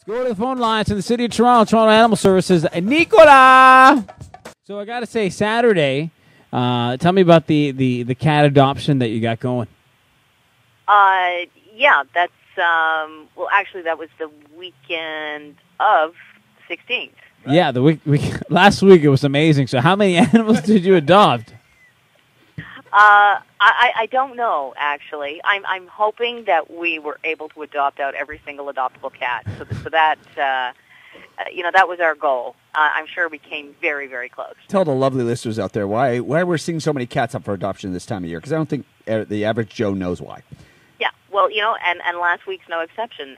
Go to the phone lines in the city of Toronto Animal Services. Nicola! So I got to say, Saturday, tell me about the cat adoption that you got going. Yeah, that's, well, actually, that was the weekend of 16th. Right? Yeah, the week last week it was amazing. So how many animals did you adopt? I don't know, actually. I'm hoping that we were able to adopt out every single adoptable cat. So that, that was our goal. I'm sure we came very, very close. Tell the lovely listeners out there why we're seeing so many cats up for adoption this time of year, because I don't think the average Joe knows why. Yeah, well, and last week's no exception.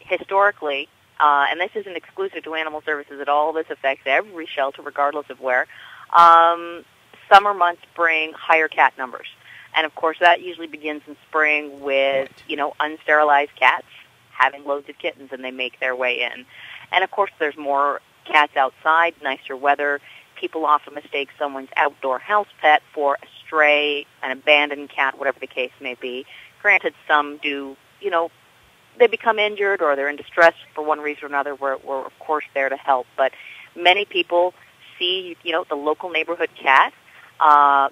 Historically, and this isn't exclusive to animal services at all, this affects every shelter regardless of where, summer months bring higher cat numbers. And, of course, that usually begins in spring with, unsterilized cats having loads of kittens, and they make their way in. And, of course, there's more cats outside, nicer weather. People often mistake someone's outdoor house pet for a stray, an abandoned cat, whatever the case may be. Granted, some do, they become injured or they're in distress for one reason or another. We're of course, there to help. But many people see, the local neighborhood cat.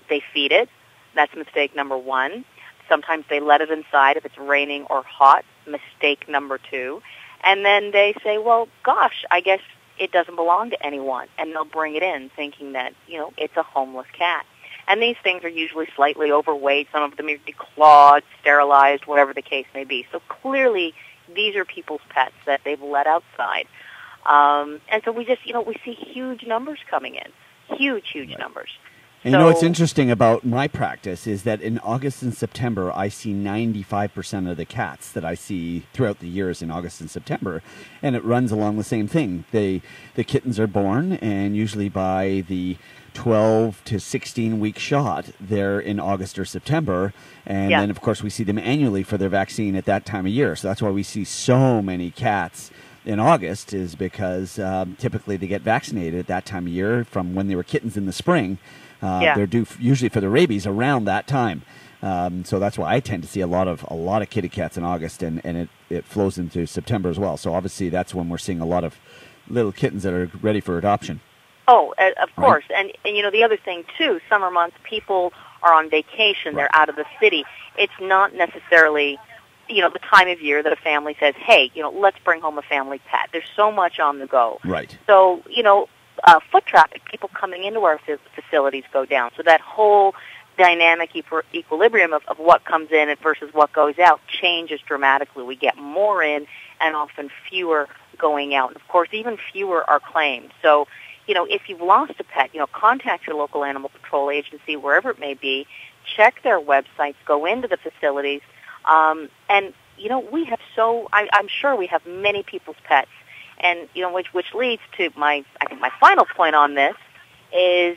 They feed it. That's mistake number one. Sometimes they let it inside if it's raining or hot. Mistake number two. And then they say, well, gosh, I guess it doesn't belong to anyone. And they'll bring it in thinking that, it's a homeless cat. And these things are usually slightly overweight. Some of them are declawed, sterilized, whatever the case may be. So clearly these are people's pets that they've let outside. And so we just, we see huge numbers coming in. Huge numbers. And what's interesting about my practice is that in August and September, I see 95% of the cats that I see throughout the years in August and September, and it runs along the same thing. The kittens are born, and usually by the 12 to 16-week shot, they're in August or September, and then, of course, we see them annually for their vaccine at that time of year. So that's why we see so many cats in August, is because typically they get vaccinated at that time of year from when they were kittens in the spring. They're due usually for the rabies around that time. So that's why I tend to see a lot of kitty cats in August, and it flows into September as well. So obviously that's when we're seeing a lot of little kittens that are ready for adoption. Oh, of course. Right? And the other thing, too, summer months, people are on vacation. Right. They're out of the city. It's not necessarily, the time of year that a family says, hey, let's bring home a family pet. There's so much on the go. Right. So, foot traffic, people coming into our facilities go down. So that whole dynamic equilibrium of what comes in versus what goes out changes dramatically. We get more in and often fewer going out. And, of course, even fewer are claimed. So, if you've lost a pet, contact your local animal control agency, wherever it may be. Check their websites. Go into the facilities. And, we have I'm sure we have many people's pets. And, which leads to my final point on this is,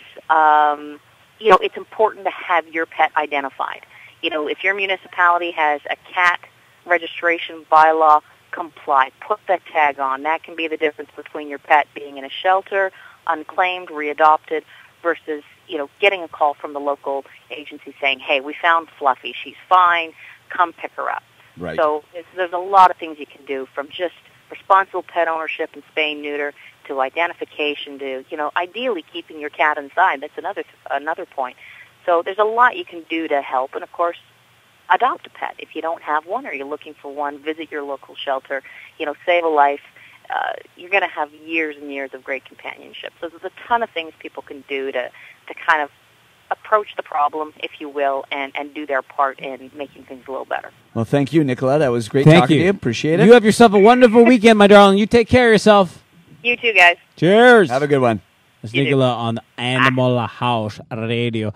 it's important to have your pet identified. If your municipality has a cat registration bylaw, comply. Put that tag on. That can be the difference between your pet being in a shelter, unclaimed, readopted, versus, getting a call from the local agency saying, hey, we found Fluffy. She's fine. Come pick her up. Right. So there's a lot of things you can do, from just responsible pet ownership and spay neuter to identification to, ideally keeping your cat inside. That's another point. So there's a lot you can do to help. And, of course, adopt a pet. If you don't have one or you're looking for one, visit your local shelter. Save a life. You're going to have years and years of great companionship. So there's a ton of things people can do to kind of approach the problem, if you will, and do their part in making things a little better. Well, thank you, Nicola. That was great talking to you. Appreciate it. You have yourself a wonderful weekend, my darling. You take care of yourself. You too, guys. Cheers. Have a good one. It's Nicola on Animal House Radio.